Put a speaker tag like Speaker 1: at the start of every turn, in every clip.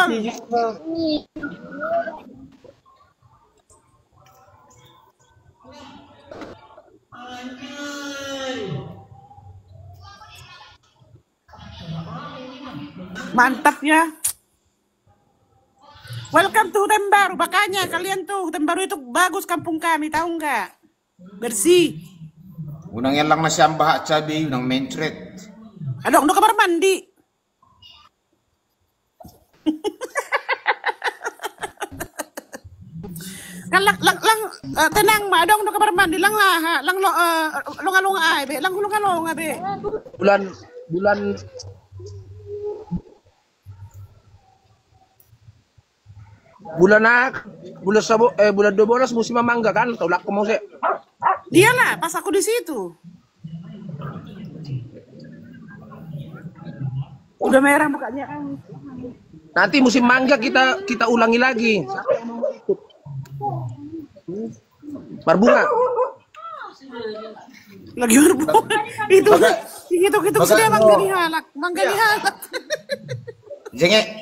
Speaker 1: betul. Mantap ya. Welcome to Hutan Baru. Makanya kalian tuh Hutan Baru itu bagus kampung kami, tahu nggak? Bersih.
Speaker 2: Unang yan lang na siyang baha cabe, unang mentret.
Speaker 1: Ada untuk kamar mandi. lang tenang ma dong untuk kamar mandi lang lah lang longa ay be lang longa be.
Speaker 3: Bulan 12 musim mangga kan, tolak ko mo sih.
Speaker 1: Dia lah, pas aku di situ. Udah merah mukanya kan.
Speaker 3: Nanti musim mangga kita ulangi lagi. Berbunga.
Speaker 1: Lagi berbunga. Itu sudah mangga dihalak.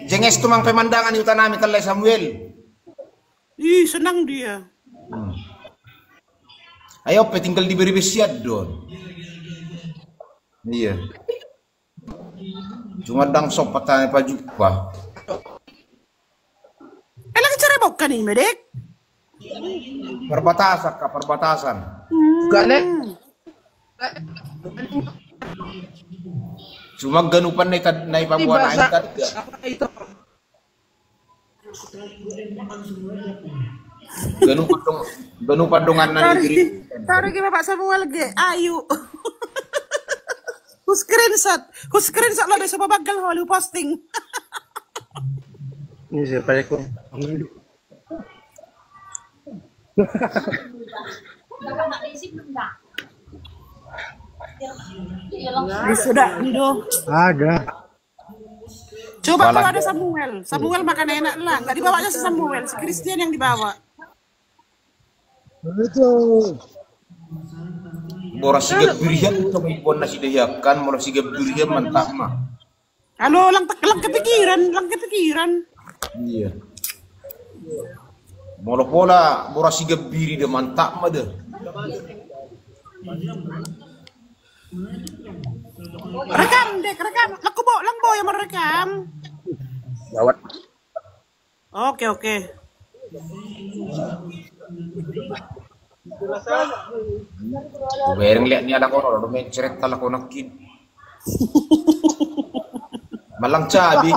Speaker 2: Jenges tumang pemandangan di hutan namin kalay Samuel.
Speaker 1: Ih, senang dia.
Speaker 2: Ayo tinggal diberi besiat doon. Iya. Cuma dang sopat tanya pa jumpa.
Speaker 1: Lagi cerebok kan ini, Medek?
Speaker 2: Perbatasan.
Speaker 3: Gak nek.
Speaker 2: Cuma ganupan na ipabuan na ito. Ganupan dongan na diri.
Speaker 1: Tarik ke Bapak Samuel ge, ayu. Ku screenshot lo besok bagal holu posting.
Speaker 3: Ini siapa ya kok?
Speaker 1: Sudah, Nido.
Speaker 3: Ada.
Speaker 1: Coba kalau ada Samuel makan enak lah. Nggak dibawanya si Samuel, si Christian yang dibawa.
Speaker 3: Betul.
Speaker 2: Boras sigap durian itu ibon nasi dayakan, boras sigap durian mantap mah.
Speaker 1: Halo, lang kepikiran.
Speaker 2: Iya. Molo pola boras sigap biri de mantap mah deh.
Speaker 1: Rekam. Lang boy yang merekam.
Speaker 3: Gawat.
Speaker 1: Oke.
Speaker 2: Bereng lihat ni anak orang, main ceret talak konakin. Malang cabi.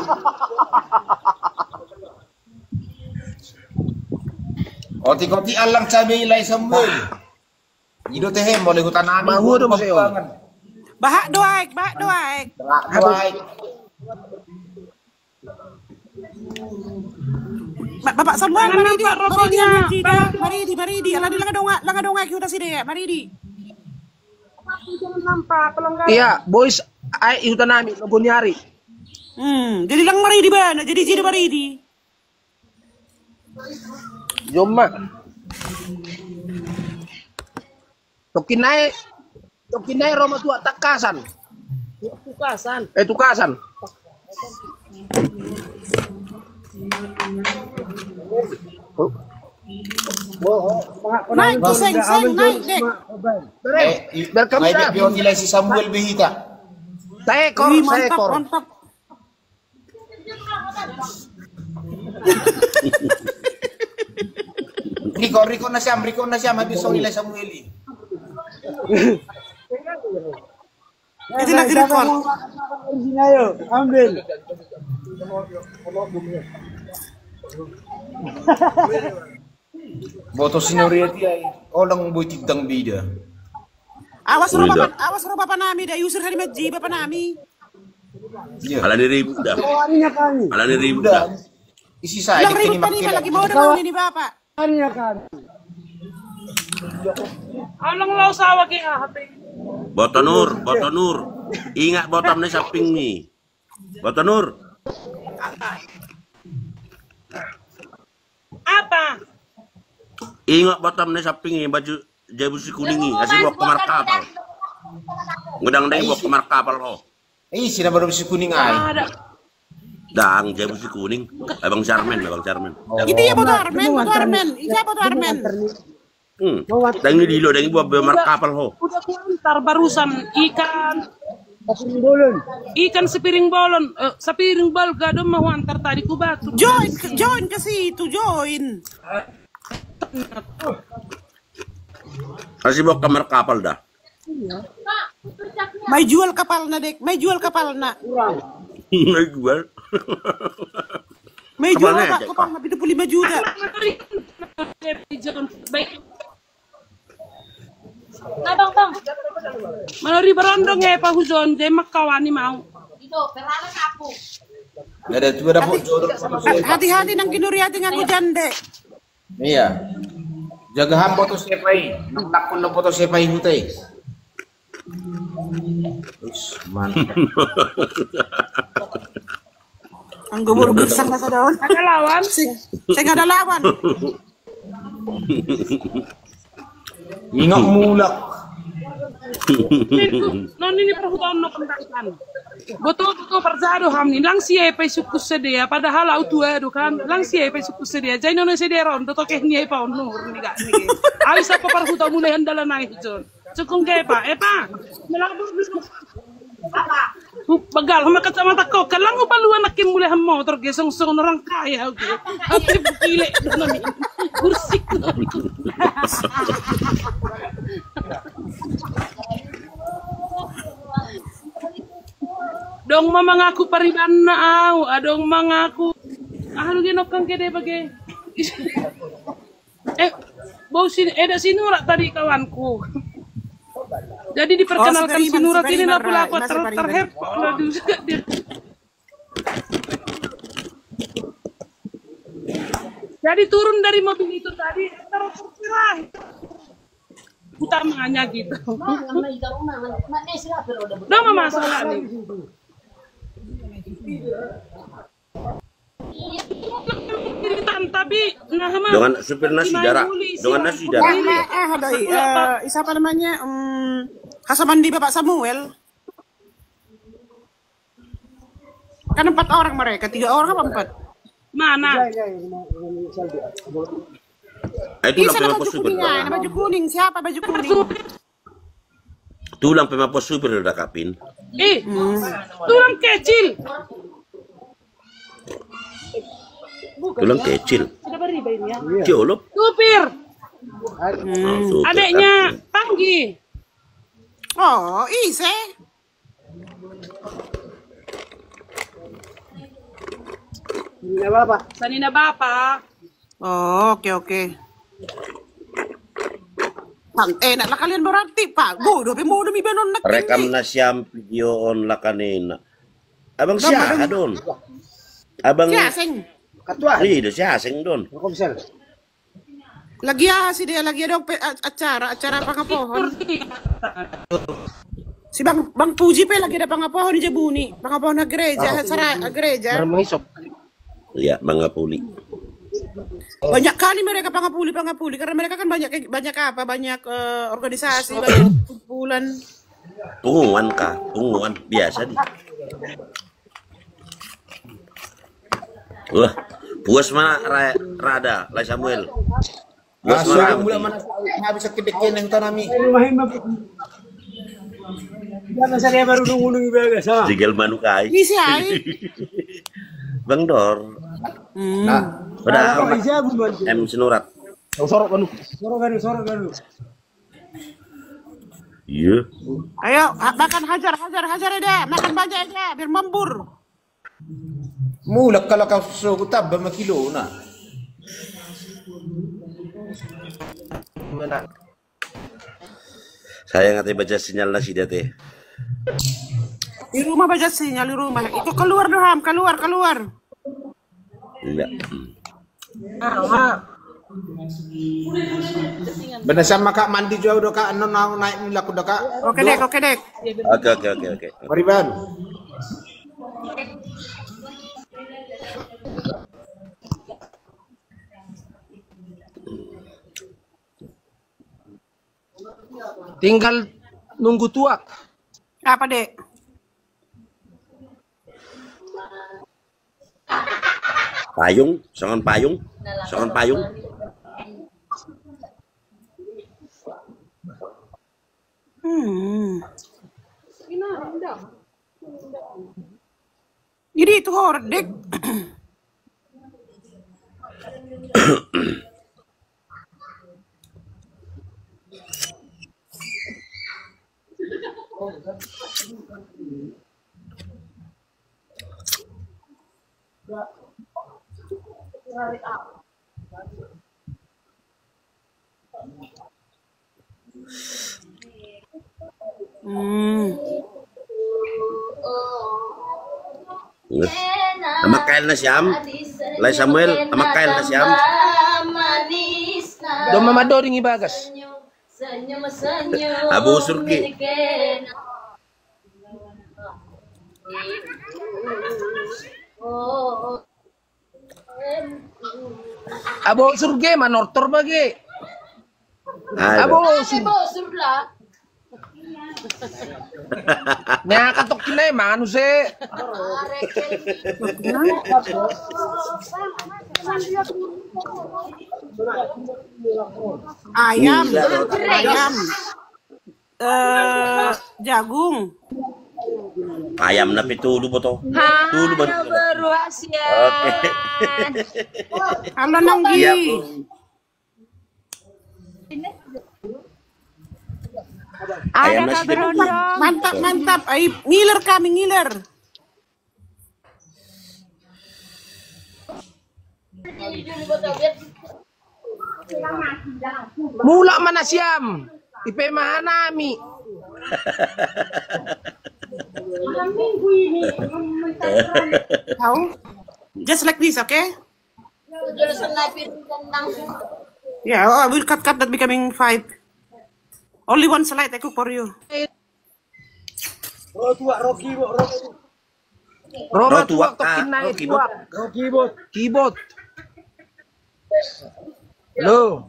Speaker 2: Koti alang cabi ilai semua. Ido tehem boleh hutan amin.
Speaker 3: Mahu tu masih on.
Speaker 1: Bahak doaik. Bapak Samuel, mari di. Ala di langa donga kita sini ya, mari di.
Speaker 3: Iya, boys, ay hutan namin no bunyari.
Speaker 1: Jadi lang mari di ba? Jadi mari di.
Speaker 3: Jomma. Tokinay Roma tua takasan. Tukasan.
Speaker 1: Naik, seng, naik, Dek.
Speaker 2: Naik pion nilai si Samuel Behita.
Speaker 3: Seekor.
Speaker 1: Mantap.
Speaker 2: Riko na siyam, habis so nilai Samueli.
Speaker 1: Itu lagi record.
Speaker 4: Ayo, ambil.
Speaker 2: Boto seniority ay orang boy tidang bida.
Speaker 1: Awas ro bapak nami dah user hari maji bapak nami.
Speaker 2: Iya.
Speaker 5: Ala ni ribu dah.
Speaker 2: Isi saya
Speaker 1: Lang ribut tadi lagi bodoh ini bapak.
Speaker 4: Hanya kan.
Speaker 6: Anong law sawa ki HP?
Speaker 5: Botonur. Ingat botam ni saping ni. Botonur.
Speaker 6: Apa?
Speaker 5: Ingat botam ni saping ni baju busi kuning ni. Asyik bawa kemar kapal. Ngedang dai bawa kemar kapal ho.
Speaker 2: Sila baru besi kuning ay.
Speaker 5: Dang, jaya besi kuning. Abang Charmen, Abang Charmen.
Speaker 1: Itu ya foto Armen, foto Armen. Iya foto Armen.
Speaker 5: Dang ini dilo, dang buat bemar kapal ho.
Speaker 6: Udah keluar barusan ikan
Speaker 4: Bolon.
Speaker 6: ikan sepiring bolon, sepiring balgado mau antar tadi ku batu.
Speaker 1: Join ke situ, join.
Speaker 5: Kasih bawa kamar kapal dah.
Speaker 1: May jual kapal na dek, may jual kapal na.
Speaker 5: May jual.
Speaker 1: May jual
Speaker 5: Kapalnya
Speaker 1: ka,
Speaker 5: aja,
Speaker 1: kapal na 75 juta.
Speaker 6: Baik. Bang. Manori berondong ya Pak Hujon, dia makawani mau.
Speaker 2: Nggak ada juga dapat jodoh sama saya.
Speaker 1: Hati-hati nang kinuriati nga ko dyan, dek.
Speaker 2: Iya. Jaga ham foto sepay. Naktakon na foto sepay hutay. Mantap.
Speaker 1: Ang gumurugsan na sa doon.
Speaker 6: Ada lawan.
Speaker 1: Saya nggak ada lawan.
Speaker 2: Ingat mulak.
Speaker 6: Non ini perhutan no kendakan. Betul perzado hamni lang siya pa sukus sedia padahal auto edo kan lang siya pa sukus sedia jay no sedia ron to keh ni pa no ni ga ni. Ay sa pa perhutan mulai handala na ito. Sukung kay pa melabur bagal hama kacamata ko kalang upaluan nakim mulai ham motor gesong song orang kaya oke. Ate bukile no ni. Kursik. Dong mengaku pariban na aw, adong mengaku. Ano ginokang kede bagi? Bau sini, ada sinura tadi kawanku. Jadi diperkenalkan sinura ini na pula aku terhepok lah dia. Jadi turun dari mobil itu tadi terpirah. Utamanya gitu. Dong masalah nih. Tapi
Speaker 5: Dengan supir nasi darah. Dengan nasi darah.
Speaker 1: Isa pa namanya kasaman di Bapak Samuel. Kan 4 orang mereka, 3 orang apa 4?
Speaker 6: mana?
Speaker 5: Itulang
Speaker 1: Isa na
Speaker 5: pemapos
Speaker 1: baju
Speaker 5: super.
Speaker 1: kuning yan, baju kuning. Siapa baju kuning?
Speaker 5: Tulang pemapos super udah kapin.
Speaker 6: Tulang kecil.
Speaker 5: Tulang kecil.
Speaker 6: Sudah beriba ini ya.
Speaker 5: Ciolop.
Speaker 6: Supir.
Speaker 5: Super
Speaker 6: Adeknya
Speaker 5: kapin.
Speaker 6: Panggi.
Speaker 1: Oh, Ise.
Speaker 4: Hindi na ba?
Speaker 6: Sanina Bapa.
Speaker 1: Oh, oke. Pang enak lah kalian berarti, Pak. Bodoh, pemodo mi benon nak.
Speaker 5: Rekam na siyang video on la kanina. Abang siya doon. Abang
Speaker 1: Siya, sing.
Speaker 4: Katwa.
Speaker 5: Iya, siya sing doon.
Speaker 4: Ako sir.
Speaker 1: Lagi si dia lagi ada acara pangapohon. Si Bang Puji pe lagi ada pangapohon di Jabuni, pangapohon na gereja, acara gereja.
Speaker 5: Iya, mga puli.
Speaker 1: Banyak kali mereka pangapuli karena mereka kan banyak organisasi, banyak kumpulan.
Speaker 5: Pungungan biasa di. Wah, puas mana Rada, Lai Samuel. Puas
Speaker 2: Sudah
Speaker 5: mana?
Speaker 2: mulai mana habis kedekin yang tanami.
Speaker 4: Lumahin ba? Jangan saya baru nunggu ibaga sama.
Speaker 5: Jigel manukai.
Speaker 1: Isi ay.
Speaker 5: Bang Dor.
Speaker 2: Nah,
Speaker 5: Udah
Speaker 4: Ako siya buman.
Speaker 5: Senurat.
Speaker 4: Sorok ganu.
Speaker 5: Iya.
Speaker 1: Ayo makan hajar deh, makan banyak deh biar membur.
Speaker 2: mulak kalau kau susu tab berapa kilo nah.
Speaker 5: Saya nggak baca sinyal nasi dia teh.
Speaker 1: Di rumah baca sinyal di rumah. Itu keluar doham, keluar.
Speaker 5: Enggak.
Speaker 2: Benar sama kak mandi juga udah kak non naik mulak udah kak.
Speaker 1: Oke dek.
Speaker 5: Oke.
Speaker 2: Mari ban.
Speaker 3: Tinggal nunggu tuak.
Speaker 1: Apa dek?
Speaker 5: Payung, songon payung, songon payung.
Speaker 1: Jadi itu hordek.
Speaker 5: Sama kail na siyam. Lay Samuel, sama kail na siyam.
Speaker 3: Do mamado ring ibagas.
Speaker 5: Abu surgi.
Speaker 3: Abo surge manortor bagi. Abo surla. Nya katok kinay manu se.
Speaker 1: Ayam, ayam, jagung.
Speaker 5: Ayam na pitulu ba to? Tulu ba? Oke.
Speaker 1: Halo Nonggi.
Speaker 5: Iya, ayam nasi pitulu.
Speaker 1: Mantap, mantap. Ay, ngiler kami, ngiler.
Speaker 3: Mula mana siam. Ipe mahanami.
Speaker 1: Tahu? Just like this, okay? Yeah, I will cut that becoming 5. Only one slide I cook for you.
Speaker 3: Roma
Speaker 5: tuwak
Speaker 3: tuwak tok
Speaker 5: ka.
Speaker 3: kinay
Speaker 5: Kibot.
Speaker 3: tuwak. Kibot. Lo.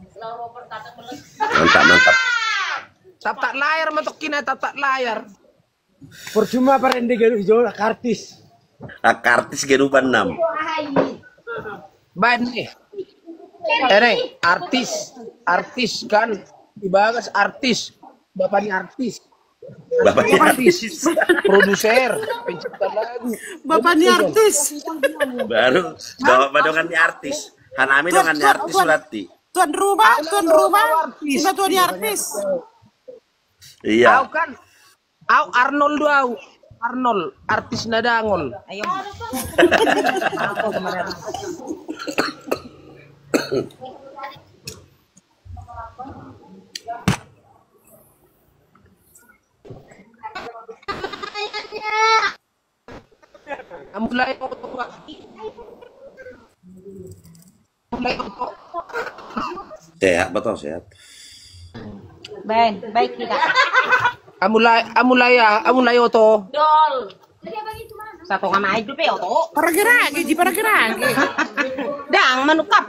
Speaker 5: Mantap, mantap.
Speaker 3: Tatak layar matok kinay tatak layar.
Speaker 4: Percuma para hindi ganun jual kartis.
Speaker 5: Kartis genupan 6.
Speaker 3: Ban nih. Artis kan. Ibagas artis. Bapaknya artis.
Speaker 5: Bapaknya
Speaker 3: Artis. Produser, pencipta lagu.
Speaker 1: Bapaknya artis.
Speaker 5: Baru bawa badongan artis. Hanami dengan artis berarti.
Speaker 1: Tuan rumah. Siapa tuannya artis?
Speaker 5: Iya.
Speaker 3: Au kan. Au Arnold au. Arnold, artis nadangol. Ayo. Mulai
Speaker 5: Sehat betul sehat.
Speaker 7: Baik kita.
Speaker 3: amulay oto.
Speaker 7: Dol. Satu kama hidup ya oto.
Speaker 1: Para gerage.
Speaker 7: Dang manukap.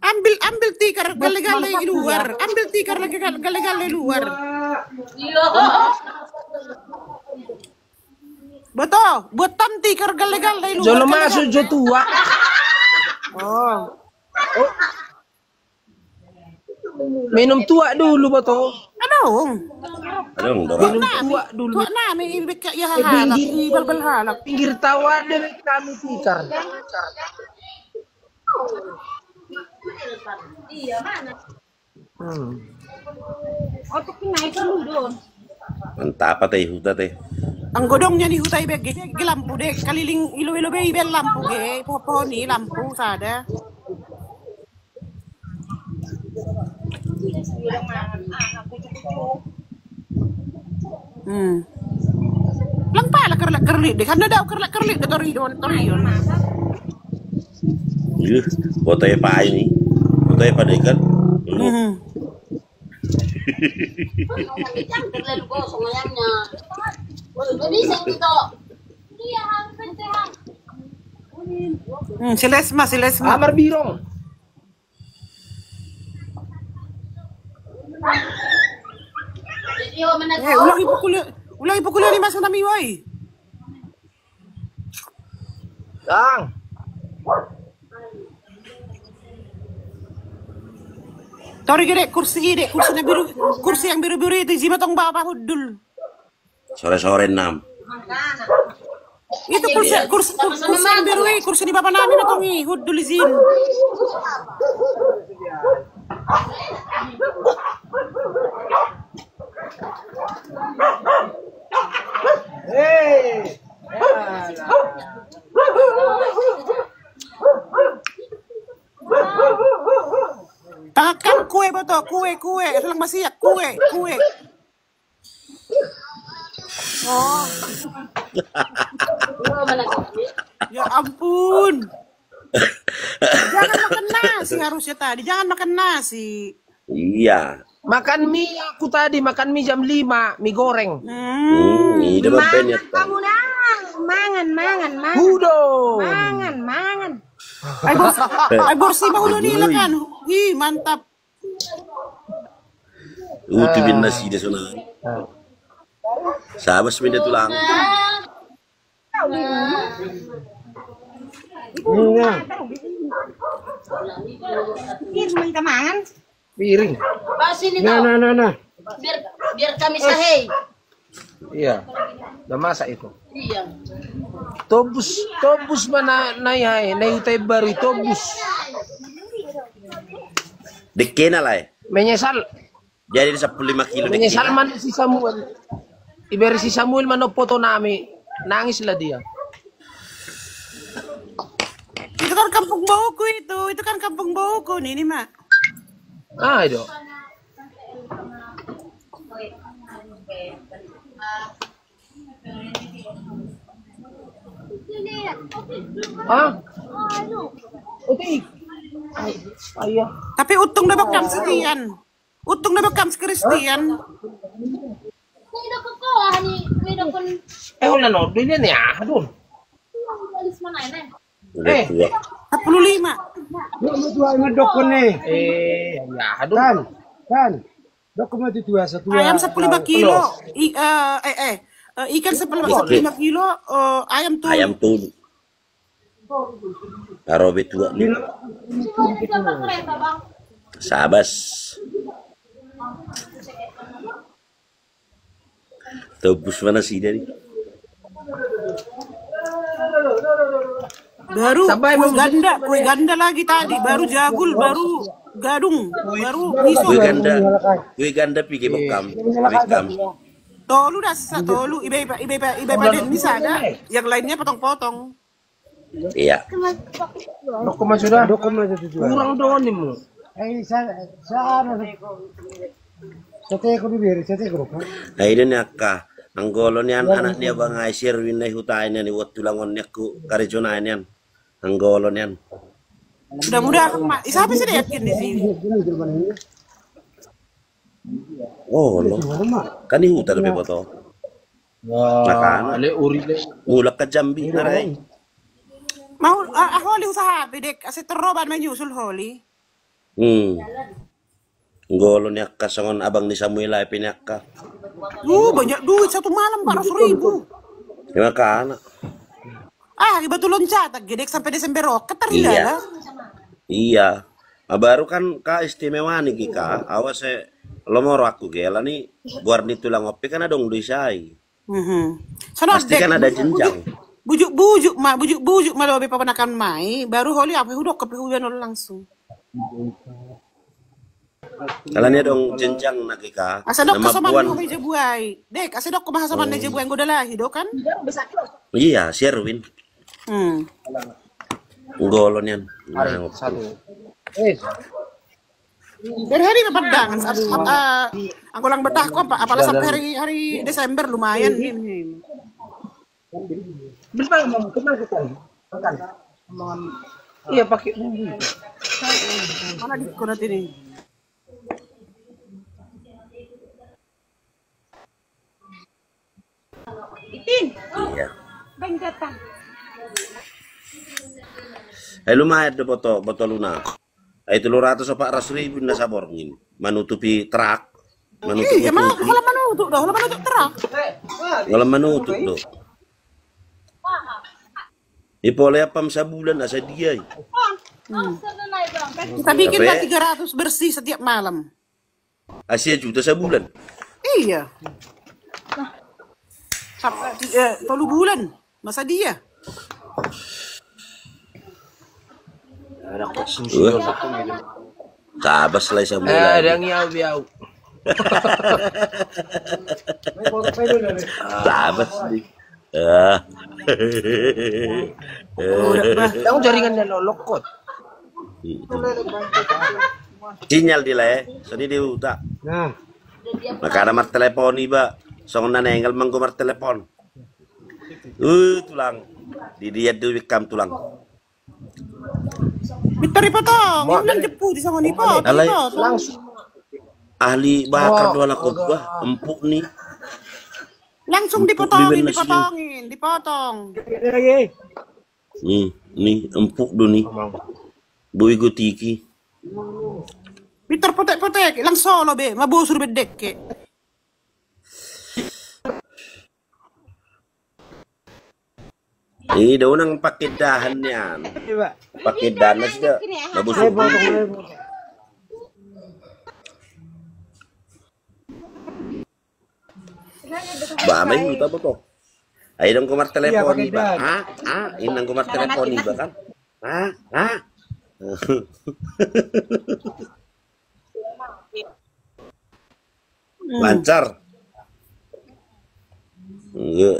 Speaker 1: Ambil tikar gale-gale di luar. Ambil tikar lagi gale-gale luar.
Speaker 7: Iya.
Speaker 1: Betul, buatan tikar gale-gale luar.
Speaker 3: Jolo masuk jo tua.
Speaker 1: Oh.
Speaker 3: Minum tua dulu betul.
Speaker 1: Anong?
Speaker 5: Aduh, dorong.
Speaker 3: Minum tua dulu.
Speaker 1: Tuwa namin ibig ka ya halak. Ibal halak.
Speaker 3: Pinggir tawa deh kami tikar.
Speaker 7: Iya mana? Otak naik dulu don.
Speaker 5: Mantap apa teh huta teh.
Speaker 1: Ang godongnya ni hutay beg lampu deh kaliling ilo be ibel lampu ge pohon ni lampu sada. Lang pala kerlik deh karena daw kerlik deh torion.
Speaker 5: Yuh, fotonya Pak ini. Fotonya Pak Dekan.
Speaker 1: Si Lesma.
Speaker 3: Amar birong.
Speaker 1: Ulang ipukulo ni Mas Nami woy.
Speaker 3: Dang.
Speaker 1: Tori gede kursi biru, kursi yang biru-biru itu jima tong bawa hudul.
Speaker 5: Sore-sore 6.
Speaker 1: Itu kursi yang biru kursi di bapak namin tongi hudul izin. Tangakan kue betul, kue, selang masih ya kue. Oh. Ya ampun. Jangan makan nasi harusnya tadi, jangan makan nasi.
Speaker 5: Iya.
Speaker 3: Makan mie aku tadi, makan mie jam 5, mie goreng.
Speaker 5: Ini udah benet.
Speaker 7: Kamu nang, mangan.
Speaker 3: Hudo.
Speaker 7: Mangan.
Speaker 1: Ay borsi ba ulo nila kan? Hi, mantap.
Speaker 5: Utubin nasi dia sana. Sabas minda tulang.
Speaker 7: Ini cuma kita mangan.
Speaker 3: Piring.
Speaker 7: Sini
Speaker 4: Nah.
Speaker 7: biar kami sahih.
Speaker 3: Iya. Udah masak itu.
Speaker 7: Iya.
Speaker 3: Tobus mana nai utai baru tobus.
Speaker 5: Dekena lah ya.
Speaker 3: Menyesal.
Speaker 5: Jadi 15 kilo
Speaker 3: Menyesal
Speaker 5: dekena.
Speaker 3: man si Samuel. Iberi si Samuel mano foto nami. Nangis lah dia.
Speaker 1: Itu kan kampung bauku itu kan kampung bauku nih ini mah.
Speaker 3: Ah, itu. Ah? Oke. Ayah.
Speaker 1: Tapi utung na bakam sekian. Utung na bakam Kristian.
Speaker 3: Wala no, dili niya. Adun.
Speaker 5: Udah tua.
Speaker 1: 45.
Speaker 4: Dua ngedok ko ni.
Speaker 3: Ya, adun.
Speaker 4: Kan. Dok ko mo dua sa tua.
Speaker 1: Ayam 15 kilo. Ikan 15 kilo, ayam tuh.
Speaker 5: Ayam tulu. Arobe tua nih. Sabas. Tebus mana sih dari?
Speaker 1: Baru kue ganda lagi tadi, baru jagul, baru gadung, baru miso.
Speaker 5: Kue ganda pikir bekam.
Speaker 1: Tolu dah tolu, ibe paden bisa ada, yang lainnya potong-potong.
Speaker 5: Iya.
Speaker 3: Dok ko man sudah.
Speaker 4: Dok ko mo dua.
Speaker 3: Kurang doon mo.
Speaker 4: Ay sa ano. Sa ko ni beri, sa ko ko.
Speaker 5: Nah ini akka. Anggolon yan anak dia bang ay sirwin na hutain yan iwat tulangon niya ku karijonain yan. Anggolon yan.
Speaker 1: Mudah-mudahan mak, siapa sih yakin di sini?
Speaker 5: Oh lo. Kan hutan lebih foto. Makan.
Speaker 3: Ale uri le.
Speaker 5: Mulak ka jambi na rin.
Speaker 1: Mau holi usaha bedek, kasi teroban menyusul holi.
Speaker 5: Anggolon niya ka sangon abang ni Samuel ay pinaka.
Speaker 1: Banyak duit satu malam 400.000.
Speaker 5: Lima ka anak.
Speaker 1: Iba tulon catag gedek sampai Desember ketar
Speaker 5: Iya. Iya. Baru kan ka istimewa nih Kika. Awas lomoro aku gela nih buat tulang opi kan ada dong disai. Pasti kan ada jenjang.
Speaker 1: Bujuk mah lobe papanakan mai baru holi apa hudok ke hujan langsung.
Speaker 5: Kalanya dong jenjang na Kika.
Speaker 1: Asadok kasaman ko jabuay. Dek, asadok ko mahasaman na jabuay ngo dalahi do kan?
Speaker 5: Iya, Sherwin. Golon yan.
Speaker 3: Satu.
Speaker 1: Dari hari berpedangan aku lang betah ko apalagi sampai hari Desember lumayan ini.
Speaker 3: Bisa mau kenal kita. Makan. Iya pakai.
Speaker 1: Mana di ko natin ini?
Speaker 5: Iya.
Speaker 7: Bang datang.
Speaker 5: Lumayan do botol luna. Ay 300 sa 400.000 na sa borngin. Manutupi truck. Manutupi.
Speaker 1: Iya, mana kalau manutuk dah, kalau manutuk terang.
Speaker 5: Wala manutuk do. Ipole apam sa bulan asa dia.
Speaker 1: Kita bikinlah
Speaker 5: Apa?
Speaker 1: 300 bersih setiap malam.
Speaker 5: Asia juta sebulan.
Speaker 1: Iya. Tolu bulan. Masa dia?
Speaker 5: Tabas lah
Speaker 3: Ada
Speaker 5: sebulan.
Speaker 3: yang biau.
Speaker 5: Tabas nih. Ah.
Speaker 3: Yang jaringannya lokot.
Speaker 5: Sinyal di le, sini di utak.
Speaker 4: Nah,
Speaker 5: Maka ada mar telepon iba, song na nenggal manggo mar telepon. Tulang. Di dia tuh wikam tulang.
Speaker 1: Bitari potong. Ini lang jepu di sana ni pot.
Speaker 5: Alay.
Speaker 3: Langsung.
Speaker 5: Ahli bakar dua anak gua, empuk nih.
Speaker 1: Langsung dipotongin, dipotong.
Speaker 5: Nih empuk do nih. Boy go tiki.
Speaker 1: Bitar potek-potek, lang solo be, mabusur bedek ke.
Speaker 5: Daw nang pakai dahan yan. Pakai dahan na siya. Mabusog. Ba, may luta ba to? Ay, nang kumar telepon iba. Inang kumar telepon iba kan? Lancar.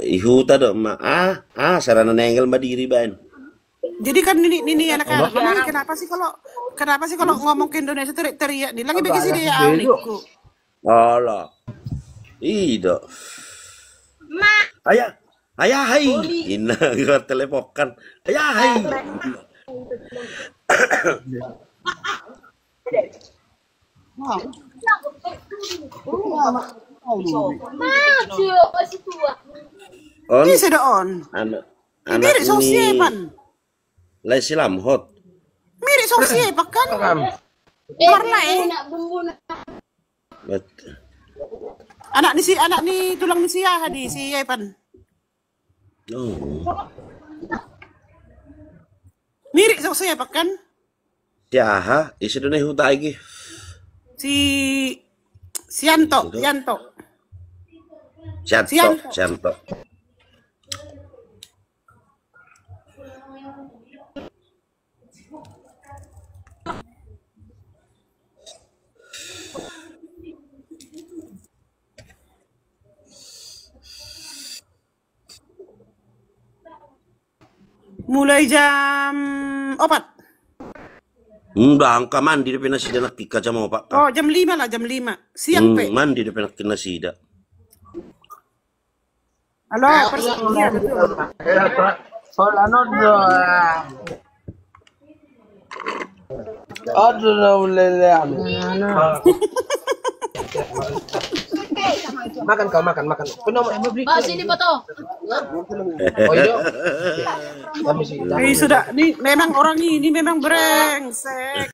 Speaker 5: Ihuta do ma. Sarana nengel madiri ban.
Speaker 1: Jadi kan ini anak-anak, makanya kenapa sih kalau ngomong ke Indonesia teriak nih? Lagi begitu sih dia alikku.
Speaker 5: Alah. Ido. Ayah. Ayah hai. Ina gua telepokan. Ayah hai. On.
Speaker 1: Ini sudah on.
Speaker 5: Anak
Speaker 1: Mirip sosiepan.
Speaker 5: Lai silam hot.
Speaker 1: Mirip sosiepan kan? Warna
Speaker 5: Bet.
Speaker 1: Anak ni tulang ni si Hadi, si Yepan.
Speaker 5: Oh.
Speaker 1: Mirip sosiepan kan?
Speaker 5: Siaha, isi dona huta lagi.
Speaker 1: Sianto.
Speaker 5: Sianto.
Speaker 1: Mulai jam 4.
Speaker 5: Udah angka mandi depan nasi dan kika jam apa?
Speaker 1: Oh, jam 5 lah, jam 5. Siang, Pe.
Speaker 5: Mandi depan nasi dah.
Speaker 1: Halo, iya betul.
Speaker 3: Hola, no. Aduh, lele. Makan kau, makan.
Speaker 7: Sini foto.
Speaker 3: Oh iya. Kami sih.
Speaker 1: Sudah, nih memang orang ini memang brengsek.